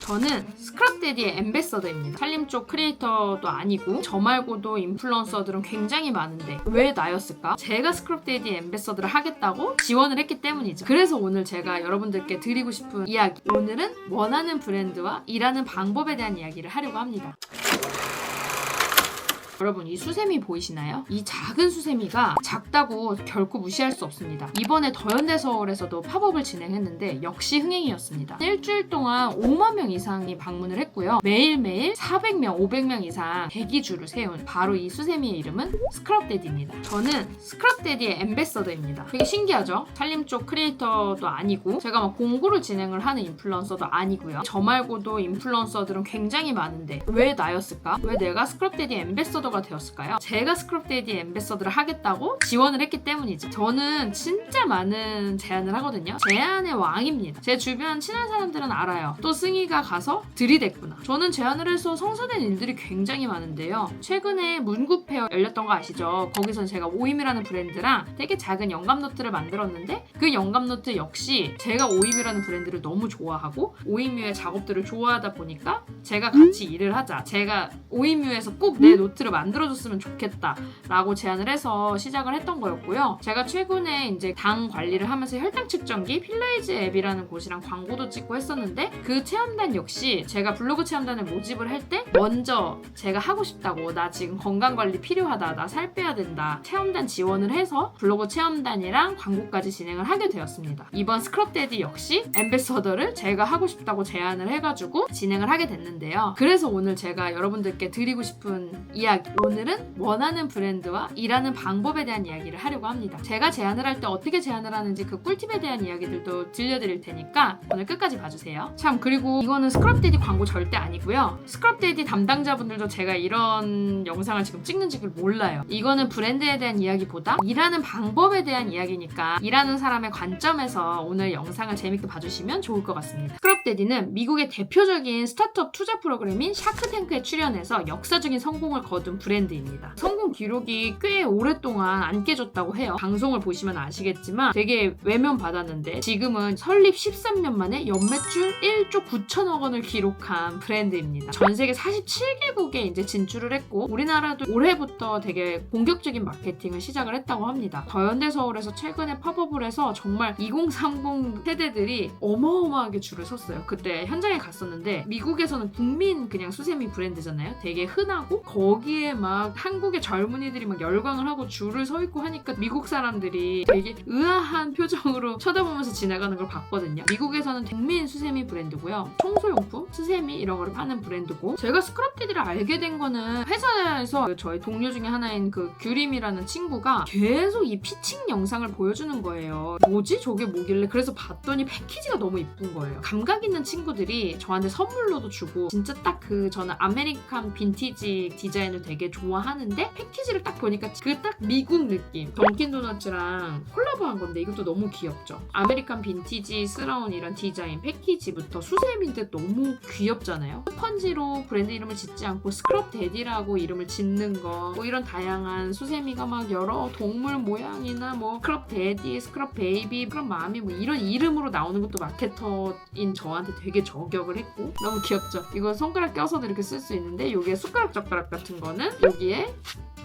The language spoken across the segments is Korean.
저는 스크럽데디의 앰베서더입니다. 살림 쪽 크리에이터도 아니고 저 말고도 인플루언서들은 굉장히 많은데 왜 나였을까? 제가 스크럽데디 앰베서더를 하겠다고 지원을 했기 때문이죠. 그래서 오늘 제가 여러분들께 드리고 싶은 이야기, 오늘은 원하는 브랜드와 일하는 방법에 대한 이야기를 하려고 합니다. 여러분, 이 수세미 보이시나요? 이 작은 수세미가 작다고 결코 무시할 수 없습니다. 이번에 더현대서울에서도 팝업을 진행했는데 역시 흥행이었습니다. 일주일 동안 5만 명 이상이 방문을 했고요. 매일매일 400명, 500명 이상 대기줄을 세운 바로 이 수세미의 이름은 스크럽데디입니다. 저는 스크럽데디의 앰베서더입니다. 되게 신기하죠? 살림 쪽 크리에이터도 아니고 제가 막 공구를 진행을 하는 인플루언서도 아니고요. 저 말고도 인플루언서들은 굉장히 많은데 왜 나였을까? 왜 내가 스크럽데디 앰베서더 가 되었을까요? 제가 스크럽데디 앰베서더를 하겠다고 지원을 했기 때문이죠. 저는 진짜 많은 제안을 하거든요. 제안의 왕입니다. 제 주변 친한 사람들은 알아요. 또 승희가 가서 들이댔구나. 저는 제안을 해서 성사된 일들이 굉장히 많은데요. 최근에 문구페어 열렸던 거 아시죠? 거기서 제가 오임이라는 브랜드랑 되게 작은 영감노트를 만들었는데 그 영감노트 역시 제가 오임이라는 브랜드를 너무 좋아하고 오임유의 작업들을 좋아하다 보니까 제가 같이 일을 하자. 제가 오임유에서 꼭 내 노트를 만들어줬으면 좋겠다 라고 제안을 해서 시작을 했던 거였고요. 제가 최근에 이제 당 관리를 하면서 혈당 측정기 필라이즈 앱이라는 곳이랑 광고도 찍고 했었는데 그 체험단 역시 제가 블로그 체험단을 모집을 할 때 먼저 제가 하고 싶다고, 나 지금 건강관리 필요하다, 나 살 빼야 된다, 체험단 지원을 해서 블로그 체험단이랑 광고까지 진행을 하게 되었습니다. 이번 스크럽데디 역시 앰베서더를 제가 하고 싶다고 제안을 해가지고 진행을 하게 됐는데요. 그래서 오늘 제가 여러분들께 드리고 싶은 이야기, 오늘은 원하는 브랜드와 일하는 방법에 대한 이야기를 하려고 합니다. 제가 제안을 할 때 어떻게 제안을 하는지 그 꿀팁에 대한 이야기들도 들려드릴 테니까 오늘 끝까지 봐주세요. 참, 그리고 이거는 스크럽데디 광고 절대 아니고요. 스크럽데디 담당자분들도 제가 이런 영상을 지금 찍는지를 몰라요. 이거는 브랜드에 대한 이야기보다 일하는 방법에 대한 이야기니까 일하는 사람의 관점에서 오늘 영상을 재밌게 봐주시면 좋을 것 같습니다. 스크럽데디는 미국의 대표적인 스타트업 투자 프로그램인 샤크탱크에 출연해서 역사적인 성공을 거둔 브랜드입니다. 성공 기록이 꽤 오랫동안 안 깨졌다고 해요. 방송을 보시면 아시겠지만 되게 외면받았는데 지금은 설립 13년 만에 연매출 1조 9천억 원을 기록한 브랜드입니다. 전 세계 47개국에 이제 진출을 했고 우리나라도 올해부터 되게 본격적인 마케팅을 시작을 했다고 합니다. 더현대서울에서 최근에 팝업을 해서 정말 2030 세대들이 어마어마하게 줄을 섰어요. 그때 현장에 갔었는데 미국에서는 국민 그냥 수세미 브랜드잖아요. 되게 흔하고 거기에 막 한국의 젊은이들이 막 열광을 하고 줄을 서 있고 하니까 미국 사람들이 되게 의아한 표정으로 쳐다보면서 지나가는 걸 봤거든요. 미국에서는 국민 수세미 브랜드고요. 청소용품, 수세미 이런 거를 파는 브랜드고, 제가 스크럽데디를 알게 된 거는 회사에서 저희 동료 중에 하나인 그 규림이라는 친구가 계속 이 피칭 영상을 보여주는 거예요. 뭐지? 저게 뭐길래? 그래서 봤더니 패키지가 너무 이쁜 거예요. 감각 있는 친구들이 저한테 선물로도 주고, 진짜 딱 저는 아메리칸 빈티지 디자인을 되게 좋아하는데 패키지를 딱 보니까 그 딱 미국 느낌, 던킨도너츠랑 콜라보한 건데 이것도 너무 귀엽죠. 아메리칸 빈티지스러운 이런 디자인, 패키지부터 수세미인데 너무 귀엽잖아요. 스펀지로 브랜드 이름을 짓지 않고 스크럽데디라고 이름을 짓는 거, 뭐 이런 다양한 수세미가 막 여러 동물 모양이나 뭐 스크럽데디, 스크럽베이비, 스크럽마미 뭐 이런 이름으로 나오는 것도 마케터인 저한테 되게 저격을 했고 너무 귀엽죠. 이거 손가락 껴서도 이렇게 쓸 수 있는데 이게 숟가락 젓가락 같은 거는 여기에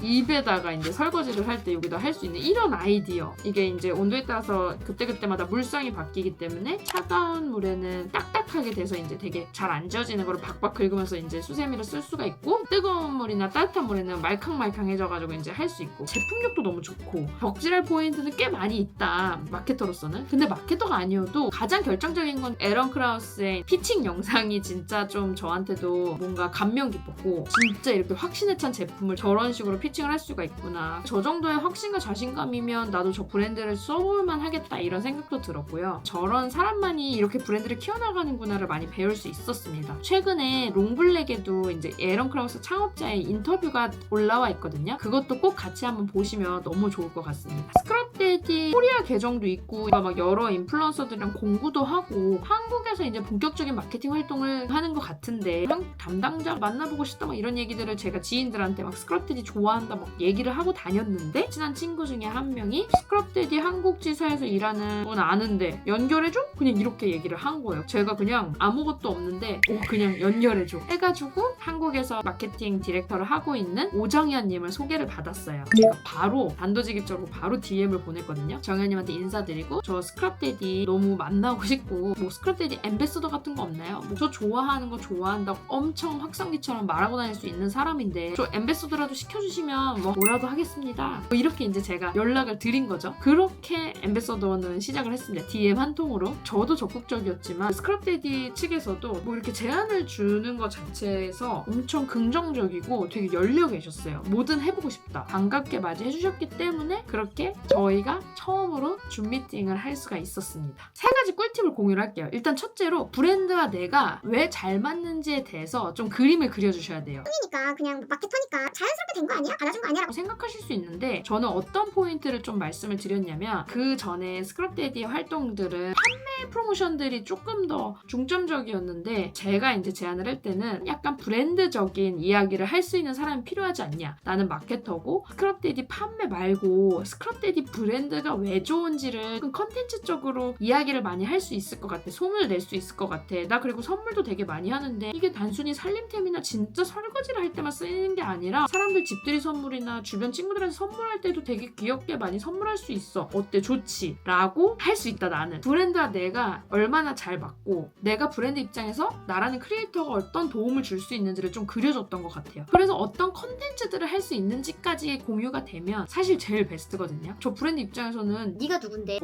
입에다가 이제 설거지를 할 때 여기다 할 수 있는 이런 아이디어. 이게 이제 온도에 따라서 그때그때마다 물성이 바뀌기 때문에 차가운 물에는 딱딱하게 돼서 이제 되게 잘 안 지워지는 거를 박박 긁으면서 이제 수세미를 쓸 수가 있고, 뜨거운 물이나 따뜻한 물에는 말캉말캉해져가지고 이제 할 수 있고, 제품력도 너무 좋고 덕질할 포인트는 꽤 많이 있다, 마케터로서는. 근데 마케터가 아니어도 가장 결정적인 건 에런 크라우스의 피칭 영상이 진짜 좀 저한테도 뭔가 감명 깊었고, 진짜 이렇게 확신에 찬 제품을 저런 식으로 피칭을 할 수가 있구나. 저 정도의 확신과 자신감이면 나도 저 브랜드를 써볼만 하겠다 이런 생각도 들었고요. 저런 사람만이 이렇게 브랜드를 키워나가는구나를 많이 배울 수 있었습니다. 최근에 롱블랙에도 이제 에런 크라우스 창업자의 인터뷰가 올라와 있거든요. 그것도 꼭 같이 한번 보시면 너무 좋을 것 같습니다. 스크럽데디 코리아 계정도 있고 막 여러 인플루언서들이랑 공부도 하고 한국에서 이제 본격적인 마케팅 활동을 하는 것 같은데 한국 담당자 만나보고 싶다 막 이런 얘기들을 제가 지인들 지인들한테 막 스크럽데디 좋아한다 막 얘기를 하고 다녔는데 친한 친구 중에 한 명이 스크럽데디 한국 지사에서 일하는 분 아는데 연결해줘? 그냥 이렇게 얘기를 한 거예요. 제가 그냥 아무것도 없는데 그냥 연결해줘 해가지고 한국에서 마케팅 디렉터를 하고 있는 오정현님을 소개를 받았어요. 제가 바로 단도직입적으로 바로 DM을 보냈거든요. 정현님한테 인사드리고 저 스크럽데디 너무 만나고 싶고 뭐 스크럽데디 앰베서더 같은 거 없나요? 뭐 저 좋아하는 거 좋아한다고 엄청 확성기처럼 말하고 다닐 수 있는 사람인데 저 앰베서더라도 시켜주시면 뭐라도 하겠습니다. 이렇게 이제 제가 연락을 드린 거죠. 그렇게 앰베서더는 시작을 했습니다. DM 한 통으로. 저도 적극적이었지만 스크럽데디 측에서도 뭐 이렇게 제안을 주는 것 자체에서 엄청 긍정적이고 되게 열려 계셨어요. 뭐든 해보고 싶다. 반갑게 맞이해 주셨기 때문에 그렇게 저희가 처음으로 줌 미팅을 할 수가 있었습니다. 3가지 꿀팁을 공유를 할게요. 일단 첫째로 브랜드와 내가 왜 잘 맞는지에 대해서 좀 그림을 그려주셔야 돼요. 그러니까 그냥 마케터니까 자연스럽게 된 거 아니야? 받아준 거 아니야? 라고 생각하실 수 있는데 저는 어떤 포인트를 좀 말씀을 드렸냐면 그 전에 스크럽데디의 활동들은 판매 프로모션들이 조금 더 중점적이었는데 제가 이제 제안을 할 때는 약간 브랜드적인 이야기를 할 수 있는 사람이 필요하지 않냐. 나는 마케터고 스크럽데디 판매 말고 스크럽데디 브랜드가 왜 좋은지를 컨텐츠적으로 이야기를 많이 할 수 있을 것 같아. 소문을 낼 수 있을 것 같아. 나 그리고 선물도 되게 많이 하는데 이게 단순히 살림템이나 진짜 설거지를 할 때만 쓰이는 게 아니라 사람들 집들이 선물이나 주변 친구들한테 선물할 때도 되게 귀엽게 많이 선물할 수 있어. 어때? 좋지? 라고 할 수 있다. 나는 브랜드와 내가 얼마나 잘 맞고 내가 브랜드 입장에서 나라는 크리에이터가 어떤 도움을 줄 수 있는지를 좀 그려줬던 것 같아요. 그래서 어떤 컨텐츠들을 할 수 있는지까지 공유가 되면 사실 제일 베스트거든요. 저 브랜드 입장에서는 네가 누군데?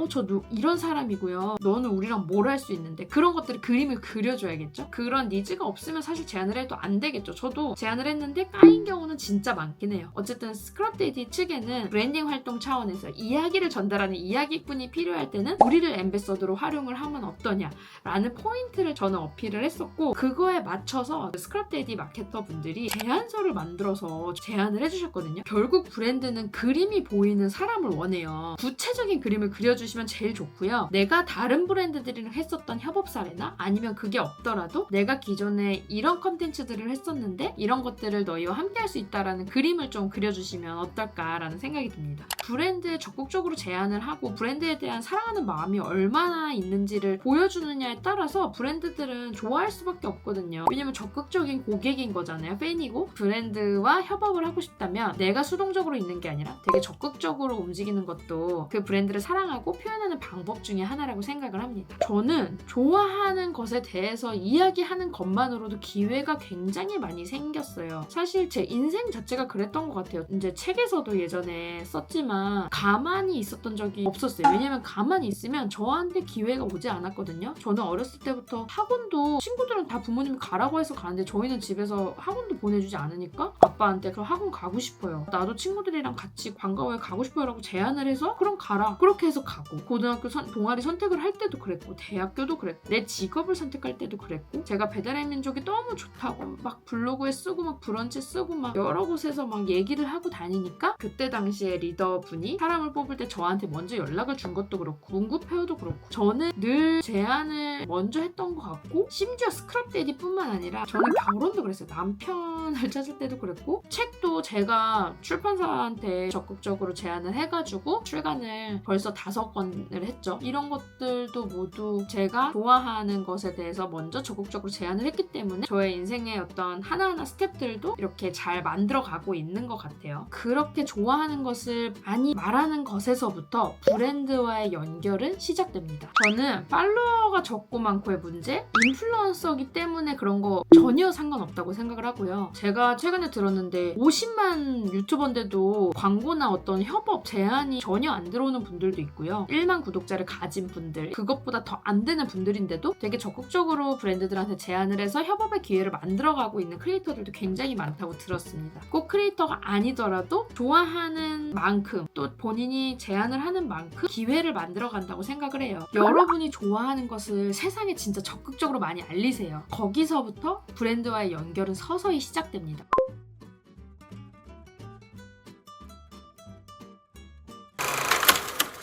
이런 사람이고요. 너는 우리랑 뭘 할 수 있는데 그런 것들을 그림을 그려줘야겠죠? 그런 니즈가 없으면 사실 제안을 해도 안 되겠죠. 저도 제안을 했는데 까인 경우는 진짜 많긴 해요. 어쨌든 스크럽데디 측에는 브랜딩 활동 차원에서 이야기를 전달하는 이야기꾼이 필요할 때는 우리를 앰베서더로 활용을 하면 어떠냐라는 포인트를 저는 어필을 했었고 그거에 맞춰서 스크럽데디 마케터 분들이 제안서를 만들어서 제안을 해주셨거든요. 결국 브랜드는 그림이 보이는 사람을 원해요. 구체적인 그림을 그려주시면 제일 좋고요. 내가 다른 브랜드들이랑 했었던 협업 사례나 아니면 그게 없더라도 내가 기존에 이런 컨텐츠들을 했었는데 이런 것들을 너희와 함께 할 수 있다라는 그림을 좀 그려주시면 어떨까라는 생각이 듭니다. 브랜드에 적극적으로 제안을 하고 브랜드에 대한 사랑하는 마음이 얼마나 있는지를 보여주느냐에 따라서 브랜드들은 좋아할 수밖에 없거든요. 왜냐면 적극적인 고객인 거잖아요. 팬이고 브랜드와 협업을 하고 싶다면 내가 수동적으로 있는 게 아니라 되게 적극적으로 움직이는 것도 그 브랜드를 사랑하고 표현하는 방법 중에 하나라고 생각을 합니다. 저는 좋아하는 것에 대해서 이야기하는 것만으로도 기회가 굉장히 많이 생겼어요. 사실 제 인생 자체가 그랬던 것 같아요. 이제 책에서도 예전에 썼지만 가만히 있었던 적이 없었어요. 왜냐면 가만히 있으면 저한테 기회가 오지 않았거든요. 저는 어렸을 때부터 학원도 친구들은 다 부모님이 가라고 해서 가는데 저희는 집에서 학원도 보내주지 않으니까 아빠한테 그 학원 가고 싶어요. 나도 친구들이랑 같이 관광에 가고 싶어요 라고 제안을 해서 그럼 가라. 그렇게 해서 가고 고등학교 동아리 선택을 할 때도 그랬고 대학교도 그랬고 내 직업을 선택할 때도 그랬고 제가 배달의 민족이 너무 좋다고 막 블로그에 쓰고 막 브런치 쓰고 막 여러 곳에서 막 얘기를 하고 다니니까 그때 당시에 리더분이 사람을 뽑을 때 저한테 먼저 연락을 준 것도 그렇고 문구 페어도 그렇고 저는 늘 제안을 먼저 했던 것 같고 심지어 스크럽데디 뿐만 아니라 저는 결혼도 그랬어요. 남편을 찾을 때도 그랬고 책도 제가 출판사한테 적극적으로 제안을 해가지고 출간을 벌써 5권을 했죠. 이런 것들도 모두 제가 좋아하는 것에 대해서 먼저 적극적으로 제안을 했기 때문에 저의 인생의 어떤 하나하나 스텝들도 이렇게 잘 만들어가고 있는 것 같아요. 그렇게 좋아하는 것을 많이 말하는 것에서부터 브랜드와의 연결은 시작됩니다. 저는 팔로워가 적고 많고의 문제, 인플루언서기 때문에 그런 거 전혀 상관없다고 생각을 하고요. 제가 최근에 들었는데 50만 유튜버인데도 광고나 어떤 협업 제안이 전혀 안 들어오는 분들도 있고요. 1만 구독자를 가진 분들, 그것보다 더 안 되는 분들인데도 되게 적극적으로 브랜드들한테 제안을 해서 협업의 기회를 만들어가고 있는 크리에이터들도 굉장히 많다고 들었습니다. 꼭 크리에이터가 아니더라도 좋아하는 만큼 또 본인이 제안을 하는 만큼 기회를 만들어간다고 생각을 해요. 여러분이 좋아하는 것을 세상에 진짜 적극적으로 많이 알리세요. 거기서부터 브랜드와의 연결은 서서히 시작됩니다.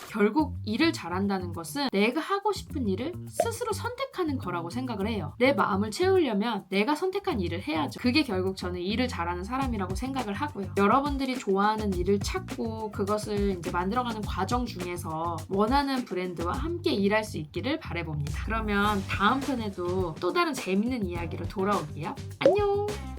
결국 일을 잘한다는 것은 내가 하고 싶은 일을 스스로 선택하는 거라고 생각을 해요. 내 마음을 채우려면 내가 선택한 일을 해야죠. 그게 결국 저는 일을 잘하는 사람이라고 생각을 하고요. 여러분들이 좋아하는 일을 찾고 그것을 이제 만들어가는 과정 중에서 원하는 브랜드와 함께 일할 수 있기를 바라봅니다. 그러면 다음 편에도 또 다른 재밌는 이야기로 돌아올게요. 안녕!